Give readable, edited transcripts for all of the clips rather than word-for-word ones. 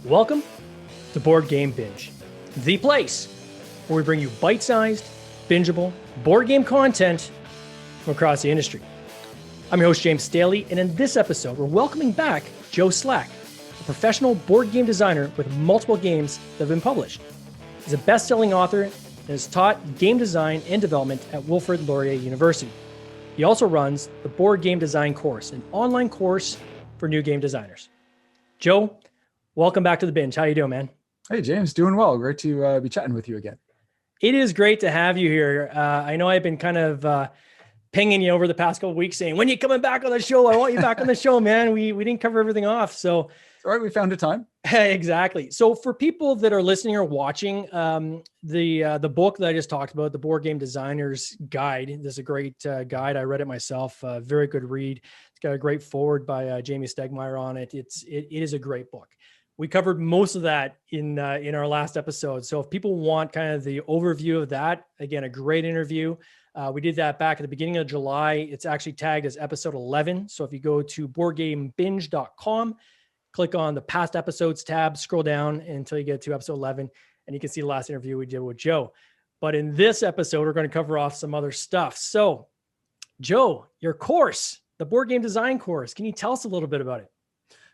Welcome to Board Game Binge, the place where we bring you bite-sized, bingeable board game content from across the industry. I'm your host, James Staley, and in this episode, we're welcoming back Joe Slack, a professional board game designer with multiple games that have been published. He's a best-selling author and has taught game design and development at Wilfred Laurier University. He also runs the Board Game Design course, an online course for new game designers. Joe, welcome back to the Binge. How you doing, man? Hey, James, doing well. Great to be chatting with you again. It is great to have you here. I know I've been kind of pinging you over the past couple of weeks saying, when are you coming back on the show? I want you back on the show, man. We didn't cover everything off. So, all right, we found a time. Exactly. So for people that are listening or watching, the book that I just talked about, the Board Game Designer's Guide, this is a great guide. I read it myself. Very good read. It's got a great foreword by Jamie Stegmaier on it. It is a great book. We covered most of that in our last episode. So if people want kind of the overview of that, again, a great interview. We did that back at the beginning of July. It's actually tagged as episode 11. So if you go to boardgamebinge.com, click on the past episodes tab, scroll down until you get to episode 11, and you can see the last interview we did with Joe. But in this episode, we're going to cover off some other stuff. So Joe, your course, the Board Game Design course, can you tell us a little bit about it?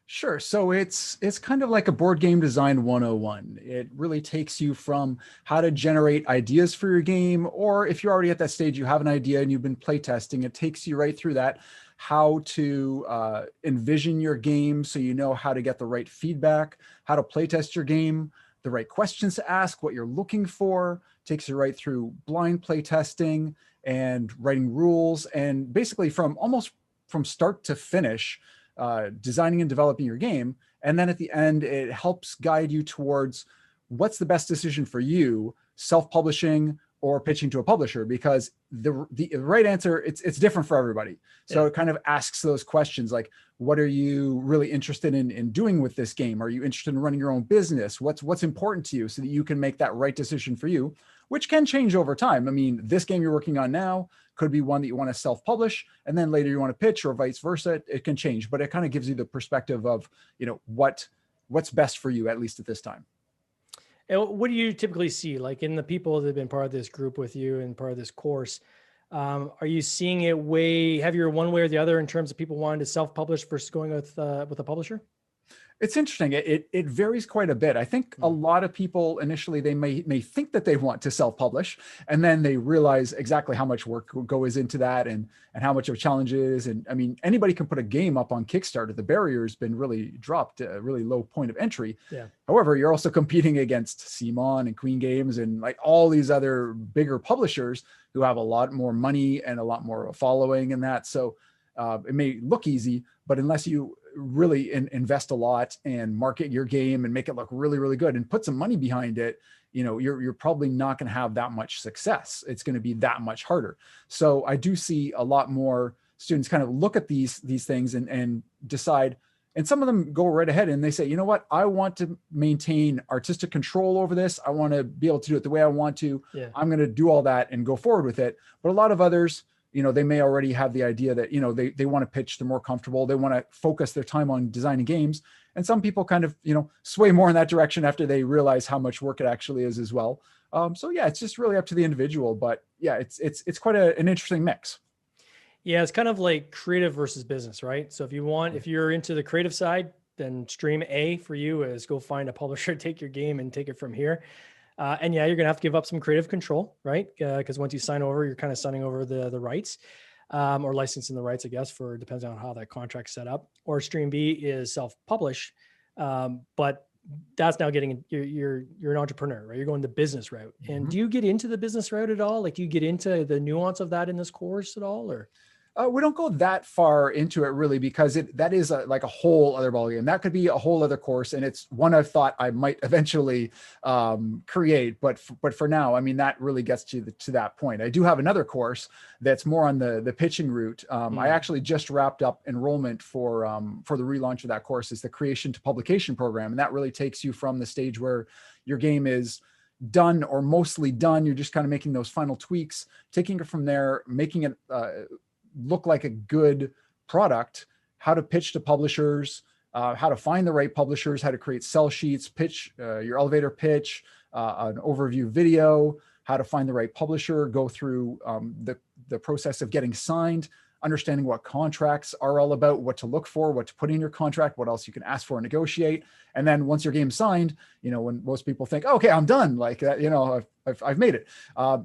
Sure. So it's kind of like a board game design 101. It really takes you from how to generate ideas for your game, or if you're already at that stage, you have an idea and you've been playtesting, it takes you right through that, how to envision your game so you know how to get the right feedback, how to playtest your game, the right questions to ask, what you're looking for, takes you right through blind playtesting and writing rules, and basically from start to finish, designing and developing your game. And then at the end, it helps guide you towards what's the best decision for you, self-publishing or pitching to a publisher, because the right answer, it's different for everybody. So yeah. It kind of asks those questions like, what are you really interested in doing with this game? Are you interested in running your own business? What's important to you so that you can make that right decision for you, which can change over time. I mean, this game you're working on now could be one that you want to self-publish, and then later you want to pitch, or vice versa. It can change, but it kind of gives you the perspective of, what's best for you, at least at this time. And what do you typically see, like in the people that have been part of this group with you and part of this course? Are you seeing it way heavier one way or the other in terms of people wanting to self-publish versus going with a publisher? It's interesting. It varies quite a bit. I think a lot of people initially, they may think that they want to self-publish, and then they realize exactly how much work goes into that and how much of a challenge it is. And I mean, anybody can put a game up on Kickstarter. The barrier has been really dropped, a really low point of entry. Yeah. However, you're also competing against CMON and Queen Games and like all these other bigger publishers who have a lot more money and a lot more following and that. So it may look easy, but unless you really invest a lot and market your game and make it look really, really good and put some money behind it, you're probably not going to have that much success. It's going to be that much harder. So I do see a lot more students kind of look at these things and decide, and some of them go right ahead and they say, you know what, I want to maintain artistic control over this. I want to be able to do it the way I want to. Yeah. I'm going to do all that and go forward with it. But a lot of others, they may already have the idea that, they want to pitch, they're more comfortable. They want to focus their time on designing games. And some people kind of, sway more in that direction after they realize how much work it actually is as well. So yeah, it's just really up to the individual, but yeah, it's quite an interesting mix. Yeah. It's kind of like creative versus business, right? So if you're into the creative side, then stream A for you is go find a publisher, take your game and take it from here. And yeah, you're going to have to give up some creative control, right? Because once you sign over, you're kind of signing over the rights or licensing the rights, I guess, depends on how that contract's set up. Or stream B is self-publish, but that's now getting, you're an entrepreneur, right? You're going the business route. And do you get into the business route at all? Like, do you get into the nuance of that in this course at all, or? We don't go that far into it really, because that is like a whole other ballgame. That could be a whole other course, and it's one I've thought I might eventually create. But for now, I mean, that really gets to that point. I do have another course that's more on the pitching route. I actually just wrapped up enrollment for the relaunch of that course. It's the Creation to Publication program, and that really takes you from the stage where your game is done or mostly done. You're just kind of making those final tweaks, taking it from there, making it look like a good product, how to pitch to publishers, how to find the right publishers, how to create sell sheets, pitch your elevator pitch, an overview video, how to find the right publisher, go through the process of getting signed, understanding what contracts are all about, what to look for, what to put in your contract, what else you can ask for and negotiate. And then once your game's signed, when most people think, okay, I'm done, like, I've made it, all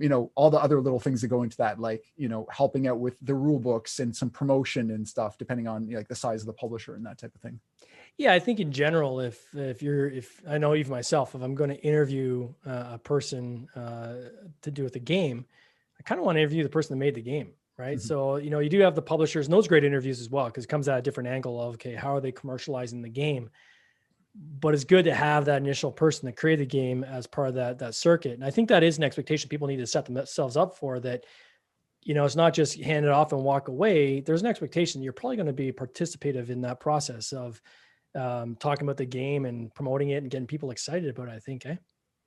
the other little things that go into that, like, helping out with the rule books and some promotion and stuff, depending on like the size of the publisher and that type of thing. Yeah, I think in general, if I know even myself, if I'm going to interview a person to do with a game, I kind of want to interview the person that made the game, right? Mm-hmm. So, you do have the publishers and those great interviews as well, because it comes at a different angle of, okay, how are they commercializing the game? But it's good to have that initial person that created the game as part of that circuit. And I think that is an expectation people need to set themselves up for, that, it's not just hand it off and walk away. There's an expectation you're probably going to be participative in that process of talking about the game and promoting it and getting people excited about it, I think.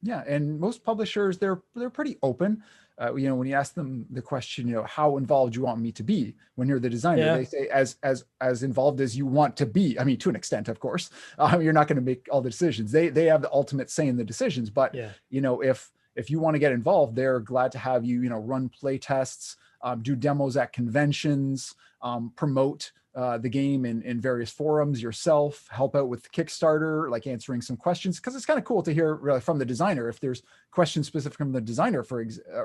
Yeah. And most publishers, they're pretty open. When you ask them the question, how involved you want me to be when you're the designer, they say as involved as you want to be. I mean, to an extent, of course, you're not going to make all the decisions. They have the ultimate say in the decisions, but if you want to get involved, they're glad to have you, run play tests, do demos at conventions, promote the game in various forums yourself, help out with Kickstarter, like answering some questions, because it's kind of cool to hear from the designer if there's questions specific from the designer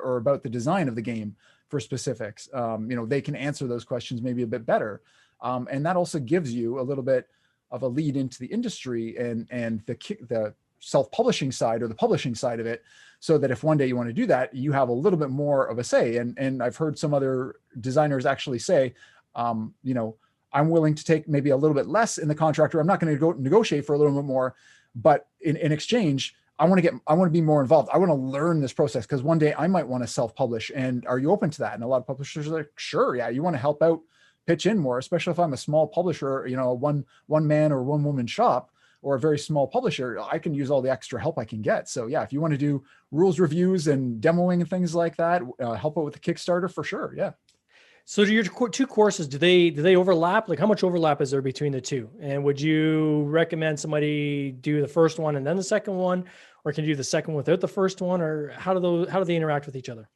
or about the design of the game for specifics. They can answer those questions maybe a bit better, and that also gives you a little bit of a lead into the industry and the self-publishing side or the publishing side of it, so that if one day you want to do that, you have a little bit more of a say. And I've heard some other designers actually say, I'm willing to take maybe a little bit less in the contract, or I'm not going to go negotiate for a little bit more, but in exchange, I want to be more involved. I want to learn this process, because one day I might want to self-publish. And are you open to that? And a lot of publishers are like, sure, yeah, you want to help out, pitch in more, especially if I'm a small publisher, a one man or one woman shop, or a very small publisher. I can use all the extra help I can get. So yeah, if you want to do rules reviews and demoing and things like that, help out with the Kickstarter, for sure. Yeah. So do your two courses, do they overlap? Like, how much overlap is there between the two? And would you recommend somebody do the first one and then the second one, or can you do the second one without the first one, or how do they interact with each other?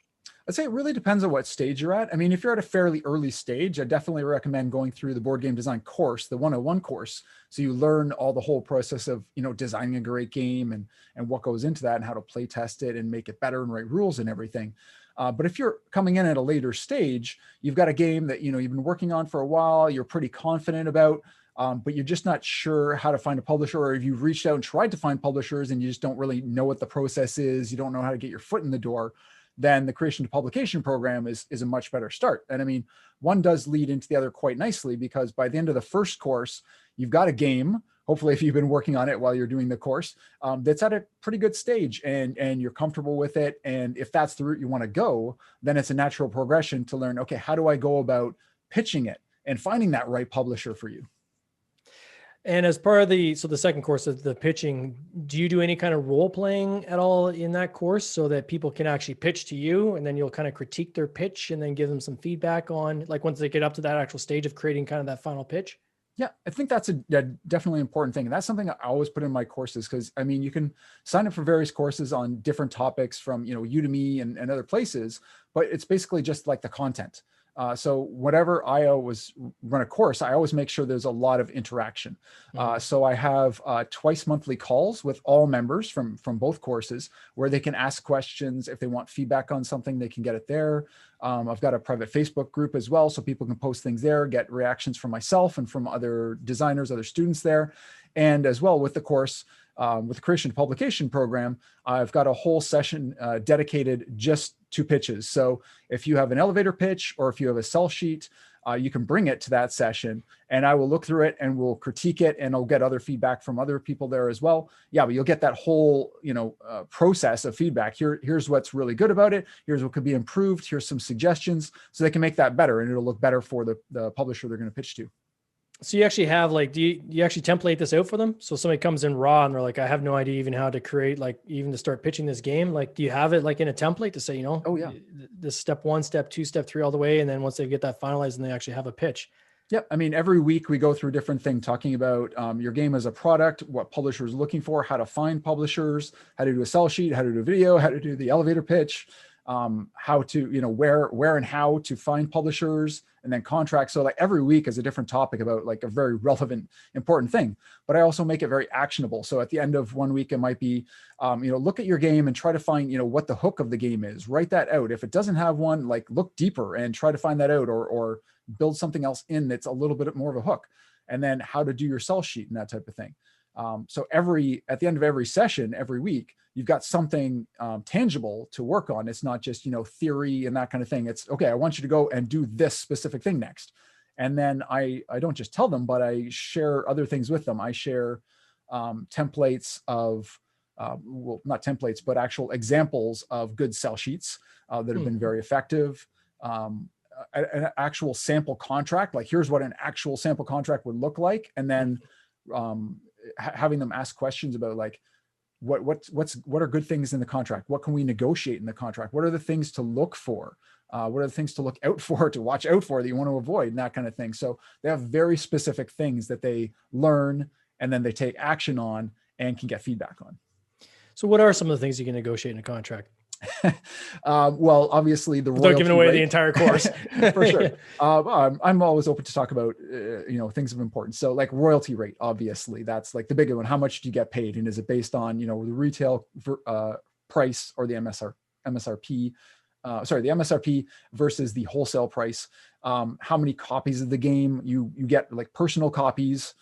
I'd say it really depends on what stage you're at. I mean, if you're at a fairly early stage, I definitely recommend going through the board game design course, the 101 course. So you learn all the whole process of, designing a great game and what goes into that and how to play test it and make it better and write rules and everything. But if you're coming in at a later stage, you've got a game that, you've been working on for a while, you're pretty confident about, but you're just not sure how to find a publisher, or if you've reached out and tried to find publishers and you just don't really know what the process is, you don't know how to get your foot in the door, then the creation to publication program is a much better start. And I mean, one does lead into the other quite nicely, because by the end of the first course, you've got a game, hopefully if you've been working on it while you're doing the course, that's at a pretty good stage and you're comfortable with it. And if that's the route you want to go, then it's a natural progression to learn, okay, how do I go about pitching it and finding that right publisher for you? And as part of the second course of the pitching, do you do any kind of role playing at all in that course, so that people can actually pitch to you, and then you'll kind of critique their pitch and then give them some feedback on, like, once they get up to that actual stage of creating kind of that final pitch? Yeah, I think that's a definitely important thing. And that's something I always put in my courses, because I mean, you can sign up for various courses on different topics from, Udemy and other places, but it's basically just like the content. So whenever I always run a course, I always make sure there's a lot of interaction. So I have twice monthly calls with all members from both courses, where they can ask questions. If they want feedback on something, they can get it there. I've got a private Facebook group as well, so people can post things there, get reactions from myself and from other designers, other students there. And as well with the course, with the creation to publication program, I've got a whole session dedicated just to pitches. So if you have an elevator pitch, or if you have a sell sheet, you can bring it to that session, and I will look through it and we'll critique it, and I'll get other feedback from other people there as well. Yeah, but you'll get that whole, process of feedback. Here's what's really good about it. Here's what could be improved. Here's some suggestions, so they can make that better, and it'll look better for the publisher they're going to pitch to. So you actually have, like, do you actually template this out for them? So somebody comes in raw and they're like, I have no idea even how to create, like, even to start pitching this game. Like, do you have it like in a template to say, oh yeah, this step 1, step 2, step 3, all the way? And then once they get that finalized and they actually have a pitch. Yeah, I mean, every week we go through a different thing, talking about your game as a product, what publishers are looking for, how to find publishers, how to do a sell sheet, how to do a video, how to do the elevator pitch, how to, where and how to find publishers, and then contracts. So like every week is a different topic about like a very relevant, important thing. But I also make it very actionable. So at the end of one week, it might be, look at your game and try to find, what the hook of the game is. Write that out. If it doesn't have one, like look deeper and try to find that out, or build something else in that's a little bit more of a hook, and then how to do your sell sheet and that type of thing. So at the end of every session, every week, you've got something tangible to work on. It's not just, theory and that kind of thing. It's okay, I want you to go and do this specific thing next. And then I don't just tell them, but I share other things with them. I share templates of, not templates, but actual examples of good sell sheets that have been very effective. An actual sample contract, like here's what an actual sample contract would look like. And then having them ask questions about like, what are good things in the contract? What can we negotiate in the contract? What are the things to look for? What are the things to look out for, to watch out for that you want to avoid, and that kind of thing. So they have very specific things that they learn and then they take action on and can get feedback on. So what are some of the things you can negotiate in a contract? Well, obviously the royalty without giving away rate. The entire course. For sure. I'm always open to talk about, things of importance. So like royalty rate, obviously that's like the bigger one. How much do you get paid? And is it based on, the retail price or the MSRP, the MSRP versus the wholesale price? How many copies of the game you get, like personal copies?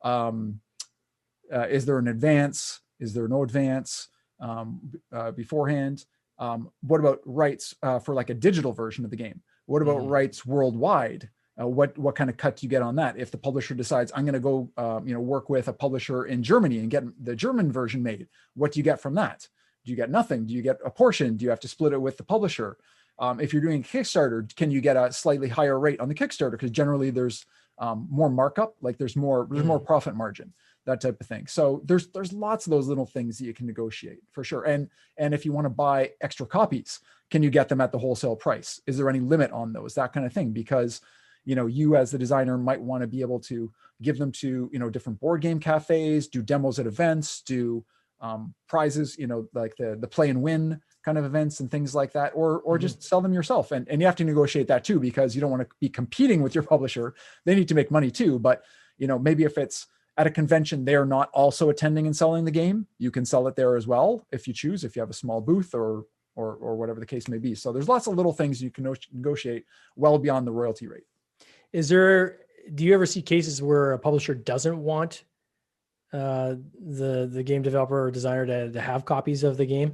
Is there an advance? Is there no advance beforehand? What about rights for like a digital version of the game? What about rights worldwide? What kind of cut do you get on that? If the publisher decides I'm going to go, work with a publisher in Germany and get the German version made, what do you get from that? Do you get nothing? Do you get a portion? Do you have to split it with the publisher? If you're doing Kickstarter, can you get a slightly higher rate on the Kickstarter? Because generally there's more markup, like there's more profit margin, that type of thing. So there's lots of those little things that you can negotiate for sure. And if you want to buy extra copies, can you get them at the wholesale price? Is there any limit on those? That kind of thing, because you as the designer might want to be able to give them to different board game cafes, do demos at events, do prizes, like the play and win kind of events and things like that, or just sell them yourself. And you have to negotiate that too, because you don't want to be competing with your publisher. They need to make money too. But maybe if it's at a convention, they are not also attending and selling the game, you can sell it there as well if you choose, if you have a small booth or whatever the case may be. So there's lots of little things you can negotiate well beyond the royalty rate. Do you ever see cases where a publisher doesn't want the game developer or designer to have copies of the game?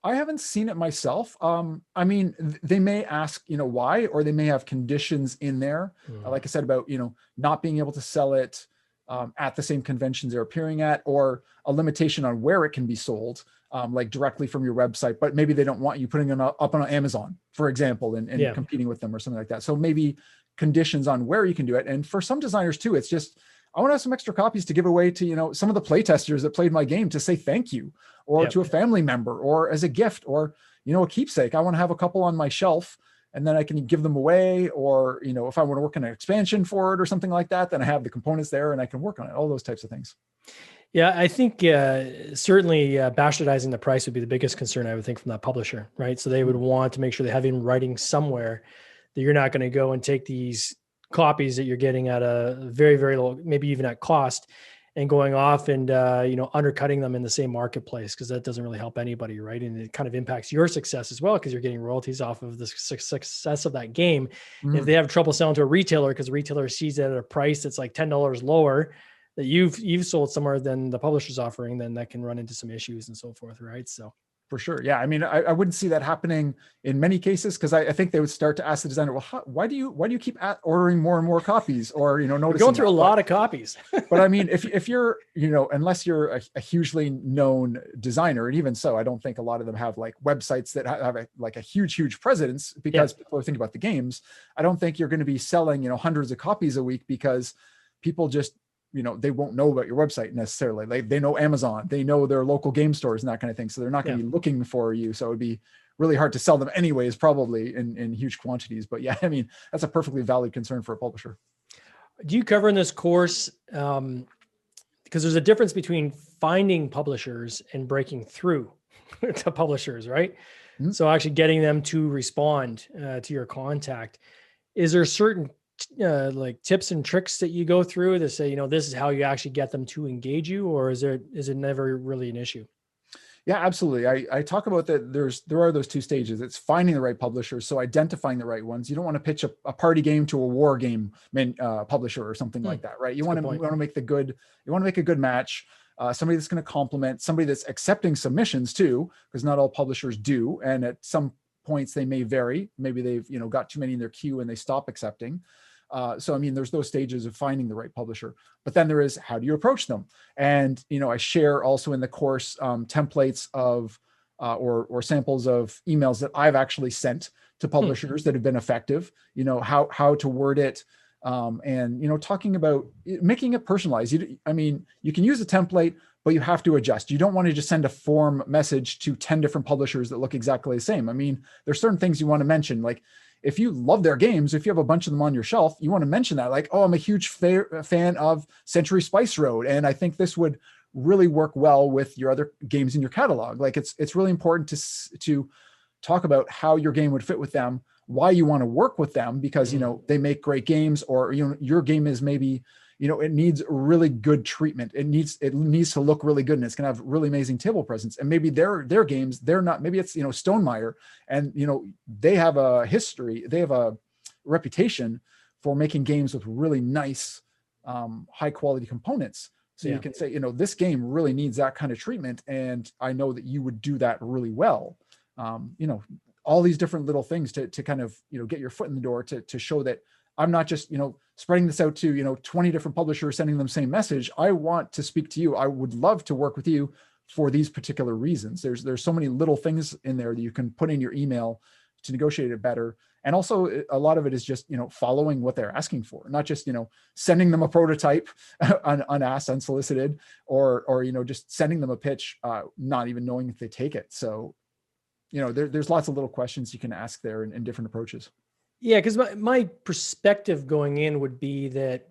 I haven't seen it myself. I mean, they may ask, why, or they may have conditions in there. Like I said about, not being able to sell it at the same conventions they're appearing at, or a limitation on where it can be sold, like directly from your website, but maybe they don't want you putting it up on Amazon, for example, and competing with them or something like that. So maybe conditions on where you can do it. And for some designers too, it's just, I want to have some extra copies to give away to, some of the playtesters that played my game, to say thank you, or to a family member, or as a gift, or, a keepsake. I want to have a couple on my shelf, and then I can give them away. Or, if I want to work on an expansion for it or something like that, then I have the components there and I can work on it, all those types of things. Yeah, I think certainly bastardizing the price would be the biggest concern, I would think, from that publisher, right? So they would want to make sure they have in writing somewhere that you're not going to go and take these copies that you're getting at a very, very low, maybe even at cost, and going off and, undercutting them in the same marketplace, because that doesn't really help anybody, right? And it kind of impacts your success as well, because you're getting royalties off of the success of that game. If they have trouble selling to a retailer because the retailer sees it at a price that's like $10 lower that you've sold somewhere than the publisher's offering, then that can run into some issues and so forth, right? So. For sure. Yeah. I mean, I wouldn't see that happening in many cases, because I think they would start to ask the designer, well, why do you keep ordering more and more copies, or, noticing We're going through a lot of copies. But I mean, if you're, unless you're a hugely known designer, and even so, I don't think a lot of them have like websites that have a huge presence, because people are thinking about the games. I don't think you're going to be selling, hundreds of copies a week, because people just, they won't know about your website necessarily. They know Amazon, they know their local game stores and that kind of thing. So they're not going to be looking for you. So it would be really hard to sell them anyways, probably in huge quantities. But yeah, I mean, that's a perfectly valid concern for a publisher. Do you cover in this course, because there's a difference between finding publishers and breaking through to publishers, right? Mhm. So actually getting them to respond to your contact. Is there certain like tips and tricks that you go through to say, this is how you actually get them to engage you, or is it never really an issue? Yeah, absolutely. I talk about that. There are those two stages. It's finding the right publisher, so identifying the right ones. You don't want to pitch a party game to a war game publisher or something like that, right? You want to make make a good match. Somebody that's going to complement, somebody that's accepting submissions too, because not all publishers do, and at some points they may vary. Maybe they've got too many in their queue and they stop accepting. So, I mean, there's those stages of finding the right publisher, but then there is, how do you approach them? And, I share also in the course templates of, or samples of emails that I've actually sent to publishers that have been effective, how to word it. And, talking about making it personalized. You can use a template, but you have to adjust. You don't want to just send a form message to 10 different publishers that look exactly the same. I mean, there's certain things you want to mention, like, if you love their games, if you have a bunch of them on your shelf, you want to mention that, like, oh, I'm a huge fan of Century Spice Road, and I think this would really work well with your other games in your catalog. Like, it's really important to talk about how your game would fit with them, why you want to work with them, because they make great games, or your game is maybe it needs really good treatment. It needs to look really good, and it's going to have really amazing table presence. And maybe their games, they're not, maybe it's, Stonemeyer, and, they have a history, they have a reputation for making games with really nice, high quality components. So you can say, this game really needs that kind of treatment. And I know that you would do that really well. All these different little things to kind of, get your foot in the door to show that I'm not just, spreading this out to, 20 different publishers, sending them the same message. I want to speak to you. I would love to work with you for these particular reasons. There's so many little things in there that you can put in your email to negotiate it better. And also a lot of it is just, following what they're asking for, not just, sending them a prototype unasked, unsolicited, or, just sending them a pitch, not even knowing if they take it. So, there's lots of little questions you can ask there and different approaches. Yeah, because my perspective going in would be that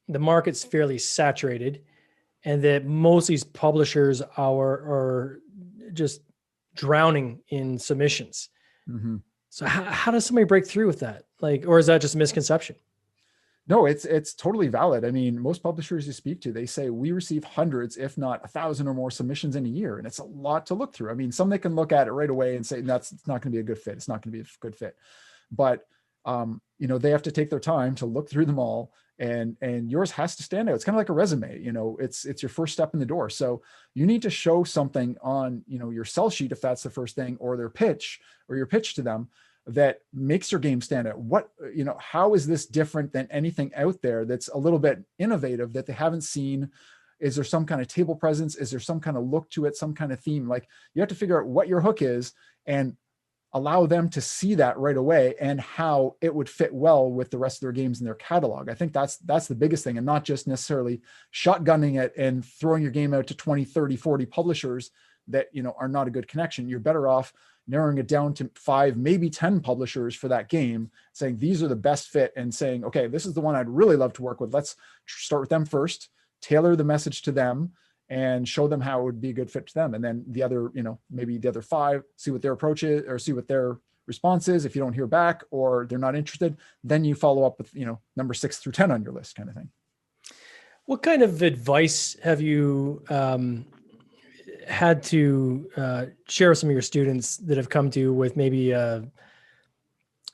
the market's fairly saturated, and that most of these publishers are just drowning in submissions. Mm-hmm. So how does somebody break through with that? Like, or is that just a misconception? No, it's totally valid. I mean, most publishers you speak to, they say we receive hundreds, if not 1,000 or more submissions in a year. And it's a lot to look through. I mean, some they can look at it right away and say, it's not going to be a good fit. It's not going to be a good fit. But, they have to take their time to look through them all. And yours has to stand out. It's kind of like a resume, it's your first step in the door. So you need to show something on, your sell sheet, if that's the first thing, or their pitch, or your pitch to them, that makes your game stand out. What, how is this different than anything out there that's a little bit innovative that they haven't seen? Is there some kind of table presence? Is there some kind of look to it, some kind of theme? Like, you have to figure out what your hook is and allow them to see that right away, and how it would fit well with the rest of their games in their catalog. I think that's the biggest thing, and not just necessarily shotgunning it and throwing your game out to 20, 30, 40 publishers that, are not a good connection. You're better off narrowing it down to 5, maybe 10 publishers for that game, saying these are the best fit, and saying, okay, this is the one I'd really love to work with. Let's start with them first, tailor the message to them, and show them how it would be a good fit to them. And then the other, maybe the other 5, see what their approach is, or see what their response is. If you don't hear back or they're not interested, then you follow up with, number 6 through 10 on your list, kind of thing. What kind of advice have you had to share with some of your students that have come to you with maybe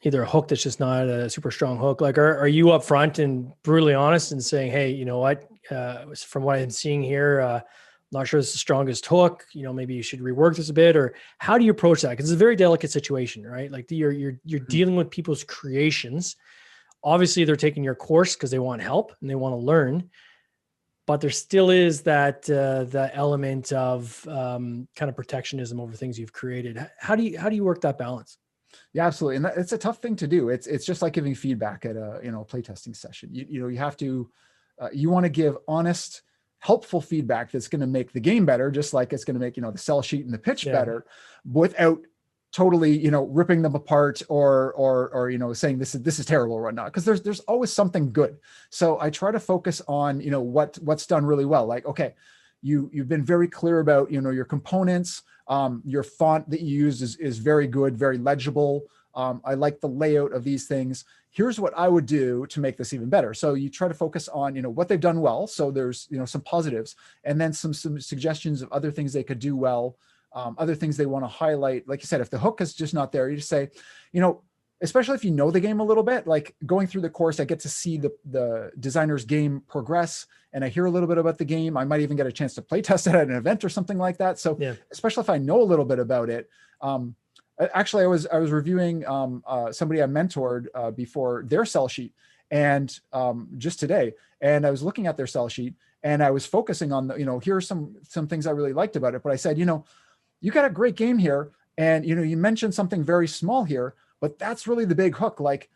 either a hook that's just not a super strong hook? Like, are you upfront and brutally honest and saying, hey, you know what, from what I'm seeing here, not sure it's the strongest hook, maybe you should rework this a bit? Or how do you approach that? Because it's a very delicate situation, right? Like, you're dealing with people's creations. Obviously they're taking your course because they want help and they want to learn, but there still is that element of kind of protectionism over things you've created. How do you work that balance? Yeah, absolutely. And it's a tough thing to do. It's just like giving feedback at a, playtesting session. You have to, you want to give honest, helpful feedback that's going to make the game better, just like it's going to make, the sell sheet and the pitch better, without totally, ripping them apart or saying this is terrible or whatnot, because there's always something good. So I try to focus on what's done really well. Like, okay, you've been very clear about your components. Your font that you use is very good, very legible. I like the layout of these things. Here's what I would do to make this even better. So you try to focus on what they've done well. So there's some positives, and then some suggestions of other things they could do well. Other things they want to highlight. Like you said, if the hook is just not there, you just say, especially if you know the game a little bit, like going through the course, I get to see the designer's game progress, and I hear a little bit about the game. I might even get a chance to play test it at an event or something like that. So especially if I know a little bit about it. Actually, I was reviewing somebody I mentored before their sell sheet, and just today, and I was looking at their sell sheet, and I was focusing on here are some things I really liked about it. But I said, you got a great game here, and you mentioned something very small here, but that's really the big hook. Like,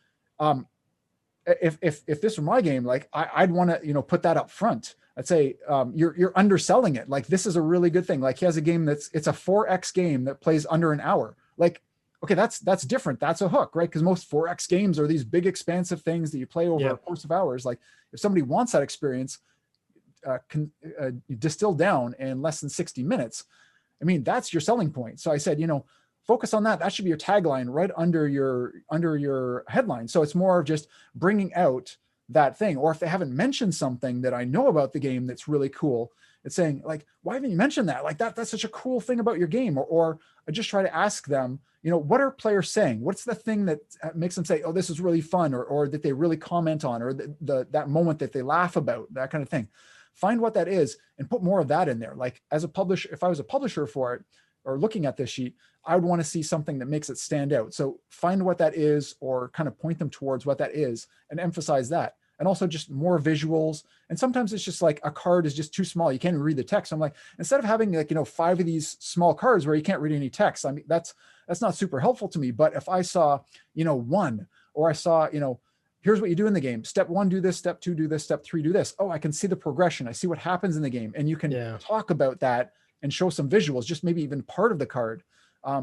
if this were my game, like I'd want to put that up front. I'd say you're underselling it. Like, this is a really good thing. Like, he has a game it's a 4X game that plays under an hour. Like, okay, that's different. That's a hook, right? Because most 4X games are these big expansive things that you play over a course of hours. Like, if somebody wants that experience distilled down in less than 60 minutes, I mean, that's your selling point. So I said, focus on that. That should be your tagline right under your headline. So it's more of just bringing out that thing. Or if they haven't mentioned something that I know about the game that's really cool, it's saying, like, why haven't you mentioned that? Like, that's such a cool thing about your game. Or I just try to ask them, what are players saying? What's the thing that makes them say, oh, this is really fun, or that they really comment on, or that moment that they laugh about, that kind of thing. Find what that is and put more of that in there. Like, as a publisher, if I was a publisher for it or looking at this sheet, I would want to see something that makes it stand out. So find what that is, or kind of point them towards what that is and emphasize that. And also just more visuals. And sometimes it's just like a card is just too small. You can't even read the text. I'm like, instead of having 5 of these small cards where you can't read any text, I mean, that's not super helpful to me. But if I saw, 1, or I saw, here's what you do in the game. Step 1, do this. Step 2, do this. Step 3, do this. Oh, I can see the progression. I see what happens in the game. And you can talk about that and show some visuals, just maybe even part of the card.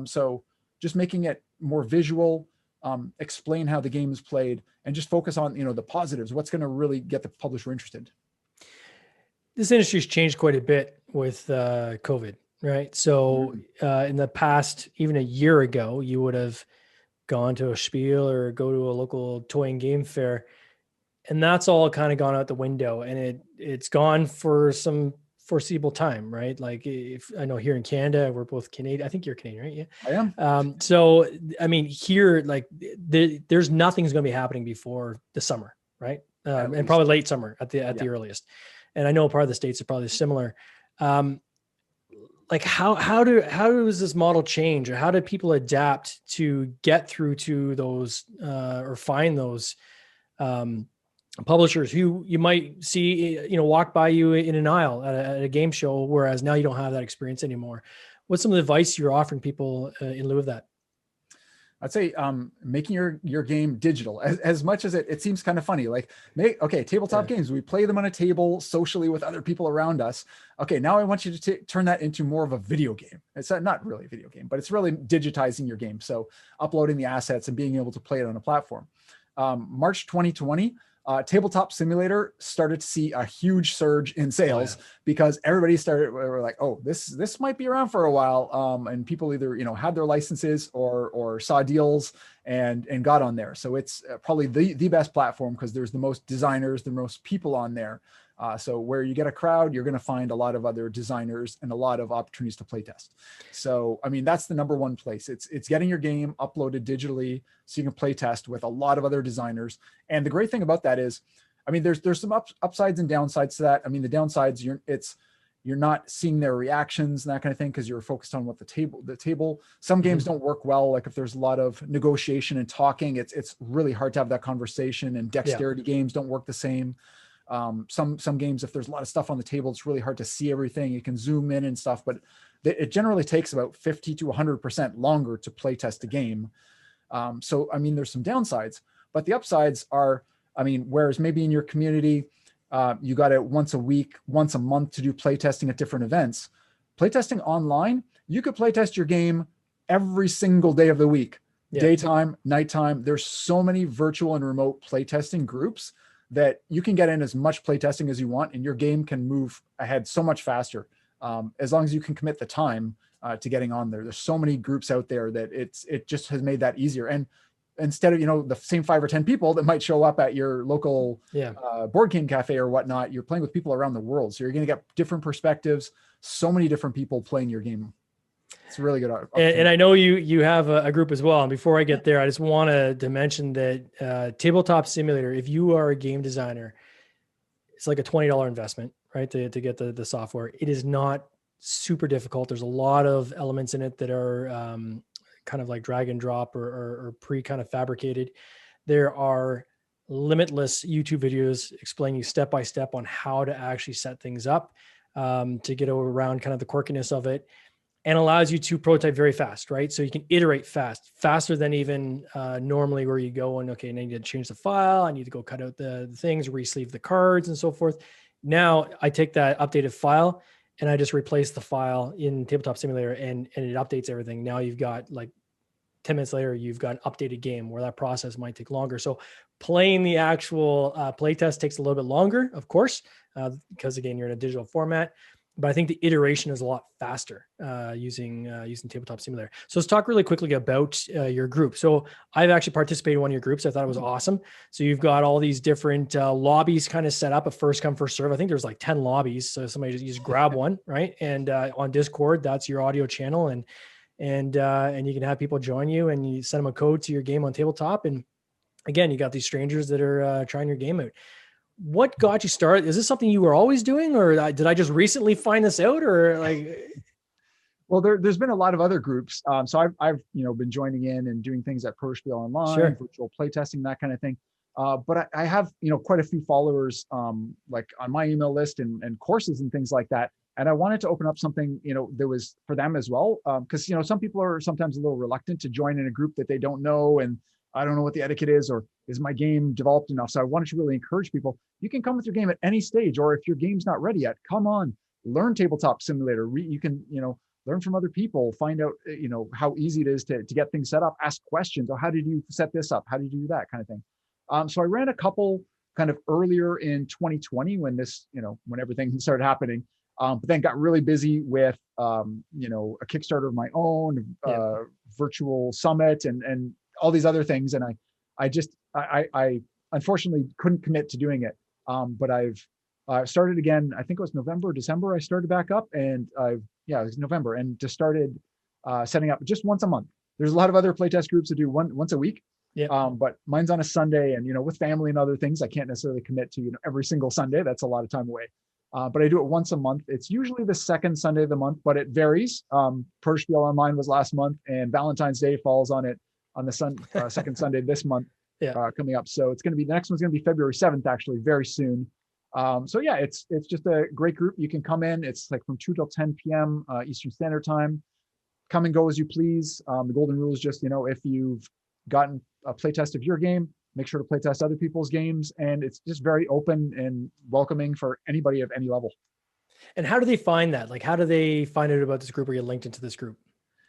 So just making it more visual, explain how the game is played, and just focus on, the positives. What's going to really get the publisher interested. This industry's changed quite a bit with COVID, right? So in the past, even a year ago, you would have gone to a spiel or go to a local toy and game fair, and that's all kind of gone out the window, and it's gone for some foreseeable time, right? Like, if I know here in Canada, we're both Canadian. I think you're Canadian, right? Yeah, I am. So, I mean, here, like, there's nothing's going to be happening before the summer, right? And probably late summer at the earliest. And I know part of the States are probably similar. Like, how does this model change, or how do people adapt to get through to those or find those publishers who you might see, walk by you in an aisle at a game show, whereas now you don't have that experience anymore? What's some of the advice you're offering people in lieu of that? I'd say making your game digital, as much as it seems kind of funny. Like, tabletop games, we play them on a table socially with other people around us. Okay, now I want you to turn that into more of a video game. It's not really a video game, but it's really digitizing your game. So uploading the assets and being able to play it on a platform. March 2020, Tabletop Simulator started to see a huge surge in sales because everybody were like, oh, this might be around for a while. And people either, had their licenses or saw deals and got on there. So it's probably the best platform because there's the most designers, the most people on there. So where you get a crowd, you're going to find a lot of other designers and a lot of opportunities to play test. So, I mean, that's the number one place. It's getting your game uploaded digitally so you can play test with a lot of other designers. And the great thing about that is, I mean, there's some upsides and downsides to that. I mean, the downsides, you're not seeing their reactions and that kind of thing because you're focused on what the table. Some games don't work well. Like if there's a lot of negotiation and talking, it's really hard to have that conversation, and dexterity games don't work the same. Some games, if there's a lot of stuff on the table, it's really hard to see everything. You can zoom in and stuff, but it generally takes about 50 to 100% longer to play test a game. So, I mean, there's some downsides, but the upsides are, I mean, whereas maybe in your community, you got it once a week, once a month to do play testing at different events. Playtesting online, you could play test your game every single day of the week, Yeah. daytime, nighttime. There's so many virtual and remote playtesting groups that you can get in as much playtesting as you want, and your game can move ahead so much faster, as long as you can commit the time to getting on there. There's so many groups out there that it just has made that easier. And instead of, the same 5 or 10 people that might show up at your local board game cafe or whatnot, you're playing with people around the world. So you're going to get different perspectives, so many different people playing your game. It's a really good and I know you have a group as well. And before I get there, I just wanted to mention that Tabletop Simulator, if you are a game designer, it's like a $20 investment, right? To get the software. It is not super difficult. There's a lot of elements in it that are kind of like drag and drop or pre kind of fabricated. There are limitless YouTube videos explaining you step by step on how to actually set things up to get around kind of the quirkiness of it, and allows you to prototype very fast, right? So you can iterate faster than even normally, where you go and, okay, now I need to change the file. I need to go cut out the things, re-sleeve the cards and so forth. Now I take that updated file and I just replace the file in Tabletop Simulator and it updates everything. Now you've got like 10 minutes later, you've got an updated game, where that process might take longer. So playing the actual playtest takes a little bit longer, of course, because again, you're in a digital format. But I think the iteration is a lot faster using Tabletop Simulator. So let's talk really quickly about your group. So I've actually participated in one of your groups. I thought it was awesome. So you've got all these different lobbies kind of set up, a first come, first serve. I think there's like 10 lobbies. So somebody just grab one, right? And on Discord, that's your audio channel. And you can have people join you, and you send them a code to your game on Tabletop. And again, you got these strangers that are trying your game out. What got you started? Is this something you were always doing, or did I just recently find this out, or like? Well, there's been a lot of other groups. So I've been joining in and doing things at Pro Spiel Online, Sure. Virtual playtesting, that kind of thing. But I have quite a few followers like on my email list and courses and things like that. And I wanted to open up something that was for them as well, because some people are sometimes a little reluctant to join in a group that they don't know, and I don't know what the etiquette is, or is my game developed enough? So I wanted to really encourage people. You can come with your game at any stage, or if your game's not ready yet, come on, learn Tabletop Simulator. You can, learn from other people, find out, how easy it is to get things set up, ask questions. Oh, how did you set this up? How did you do that kind of thing? So I ran a couple kind of earlier in 2020 when this, when everything started happening, but then got really busy with, a Kickstarter of my own, virtual summit and all these other things. And I unfortunately couldn't commit to doing it. But I've started again. I think it was November, December. I started back up, and it was November, and just started setting up just once a month. There's a lot of other playtest groups that do once a week. Yeah. But mine's on a Sunday, and with family and other things, I can't necessarily commit to every single Sunday. That's a lot of time away. But I do it once a month. It's usually the second Sunday of the month, but it varies. Pro Spiel Online was last month, and Valentine's Day falls on it on the second Sunday this month. Coming up. So it's going to be, the next one's going to be February 7th, actually, very soon. So yeah, it's just a great group. You can come in. It's like from 2 till 10 p.m. Eastern Standard Time. Come and go as you please. The golden rule is just, if you've gotten a playtest of your game, make sure to playtest other people's games. And it's just very open and welcoming for anybody of any level. And how do they find that? Like, how do they find out about this group or get linked into this group?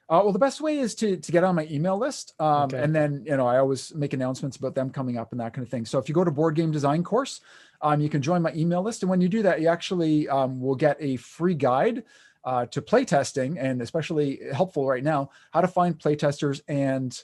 Well, the best way is to get on my email list. Okay. And then, I always make announcements about them coming up and that kind of thing. So if you go to Board Game Design course, you can join my email list. And when you do that, you actually will get a free guide to playtesting, and especially helpful right now, how to find playtesters and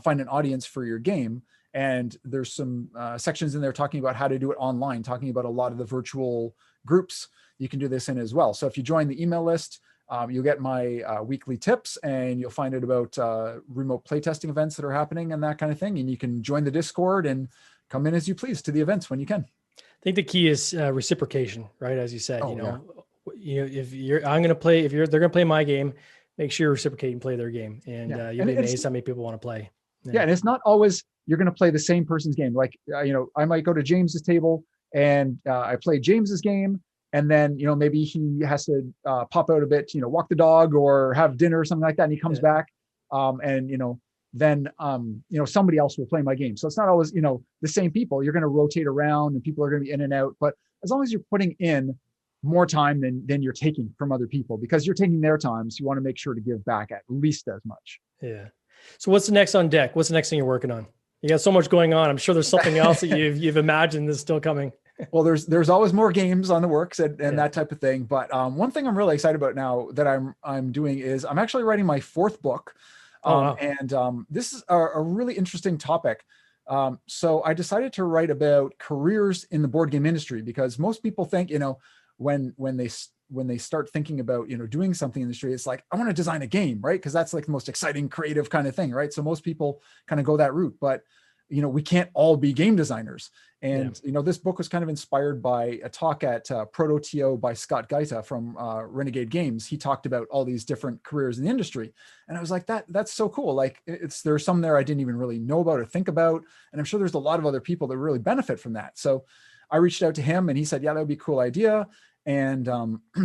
find an audience for your game. And there's some sections in there talking about how to do it online, talking about a lot of the virtual groups you can do this in as well. So if you join the email list, you'll get my weekly tips, and you'll find out about remote playtesting events that are happening and that kind of thing. And you can join the Discord and come in as you please to the events when you can. I think the key is reciprocation, right? As you said, if they're going to play my game, make sure you reciprocate and play their game. And you'll be amazed how many people want to play. Yeah. And it's not always you're going to play the same person's game. Like, I might go to James's table and I play James's game. And then, maybe he has to pop out a bit, walk the dog or have dinner or something like that. And he comes back then somebody else will play my game. So it's not always, the same people. You're going to rotate around and people are going to be in and out. But as long as you're putting in more time than you're taking from other people, because you're taking their time, so you want to make sure to give back at least as much. Yeah. So what's the next on deck? What's the next thing you're working on? You got so much going on. I'm sure there's something else that you've imagined that's still coming. Well, there's always more games on the works and that type of thing. But one thing I'm really excited about now that I'm doing is I'm actually writing my 4th book. Wow. And this is a really interesting topic. So I decided to write about careers in the board game industry, because most people think, when they start thinking about, doing something in the industry, it's like, I want to design a game, right? Because that's like the most exciting, creative kind of thing, right? So most people kind of go that route, but we can't all be game designers. And, this book was kind of inspired by a talk at Proto-TO by Scott Gaita from Renegade Games. He talked about all these different careers in the industry. And I was like, that's so cool. Like there's some there I didn't even really know about or think about. And I'm sure there's a lot of other people that really benefit from that. So I reached out to him and he said, yeah, that would be a cool idea. And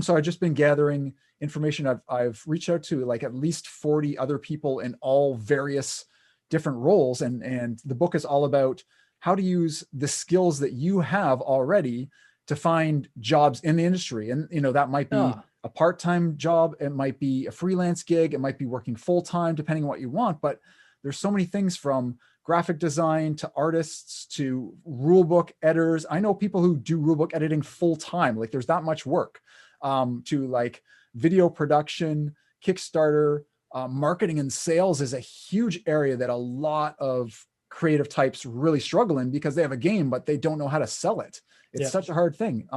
so I've just been gathering information. I've reached out to like at least 40 other people in all various different roles. And the book is all about how to use the skills that you have already to find jobs in the industry. And, that might be a part-time job. It might be a freelance gig. It might be working full-time, depending on what you want. But there's so many things, from graphic design to artists to rulebook editors. I know people who do rulebook editing full-time. Like there's that much work, to like video production, Kickstarter, marketing and sales is a huge area that a lot of creative types really struggle in, because they have a game, but they don't know how to sell it. It's such a hard thing.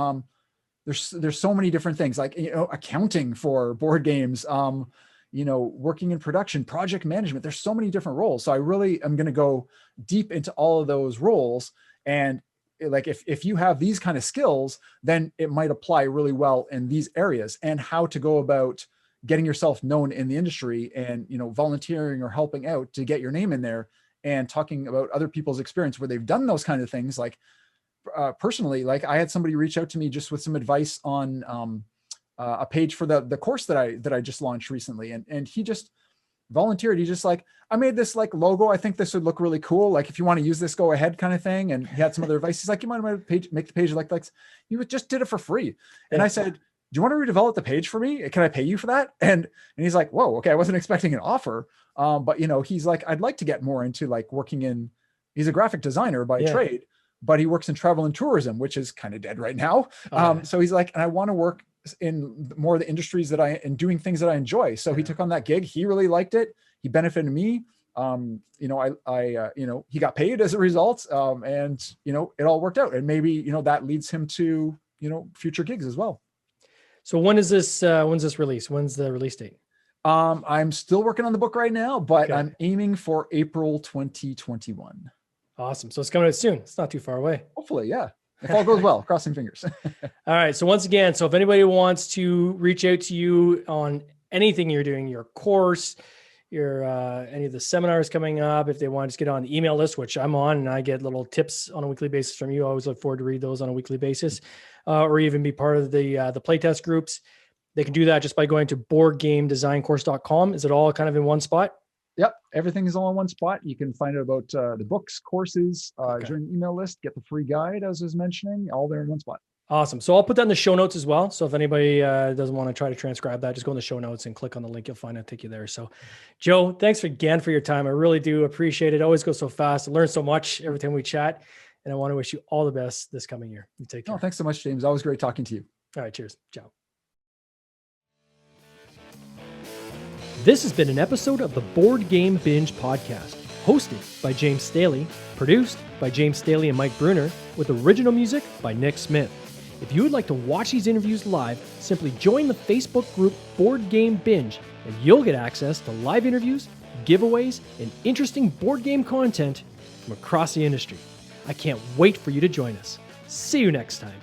There's so many different things, like, accounting for board games, working in production, project management. There's so many different roles. So I really am going to go deep into all of those roles. And like, if you have these kind of skills, then it might apply really well in these areas, and how to go about getting yourself known in the industry, and, volunteering or helping out to get your name in there, and talking about other people's experience where they've done those kind of things. Like personally, like I had somebody reach out to me just with some advice on a page for the course that I just launched recently. And he just volunteered. He just like, I made this like logo. I think this would look really cool. Like if you want to use this, go ahead, kind of thing. And he had some other advice. He's like, you might make the page like you just did it for free. And I said, do you want to redevelop the page for me? Can I pay you for that? And he's like, whoa, okay. I wasn't expecting an offer. But he's like, I'd like to get more into like working in, he's a graphic designer by trade, but he works in travel and tourism, which is kind of dead right now. So he's like, and I want to work in more of the industries and doing things that I enjoy. So he took on that gig. He really liked it. He benefited me. He got paid as a result. And it all worked out. And maybe, that leads him to, future gigs as well. So when's this release? When's the release date? I'm still working on the book right now, but I'm aiming for April 2021. Awesome. So it's coming out soon. It's not too far away. Hopefully, yeah. If all goes well, crossing fingers. All right. So once again, if anybody wants to reach out to you on anything you're doing, your course, your any of the seminars coming up, if they want to just get on the email list, which I'm on, and I get little tips on a weekly basis from you. I always look forward to read those on a weekly basis, or even be part of the playtest groups. They can do that just by going to boardgamedesign.course.com. Is it all kind of in one spot? Yep. Everything is all in one spot. You can find out about the books, courses, join the email list, get the free guide, as I was mentioning, all there in one spot. Awesome. So I'll put that in the show notes as well. So if anybody doesn't want to try to transcribe that, just go in the show notes and click on the link. You'll find it, take you there. So Joe, thanks again for your time. I really do appreciate it. It always goes so fast. I learn so much every time we chat, and I want to wish you all the best this coming year. You take care. Oh, thanks so much, James. Always great talking to you. All right. Cheers. Ciao. This has been an episode of the Board Game Binge podcast, hosted by James Staley, produced by James Staley and Mike Bruner, with original music by Nick Smith. If you would like to watch these interviews live, simply join the Facebook group Board Game Binge, and you'll get access to live interviews, giveaways, and interesting board game content from across the industry. I can't wait for you to join us. See you next time.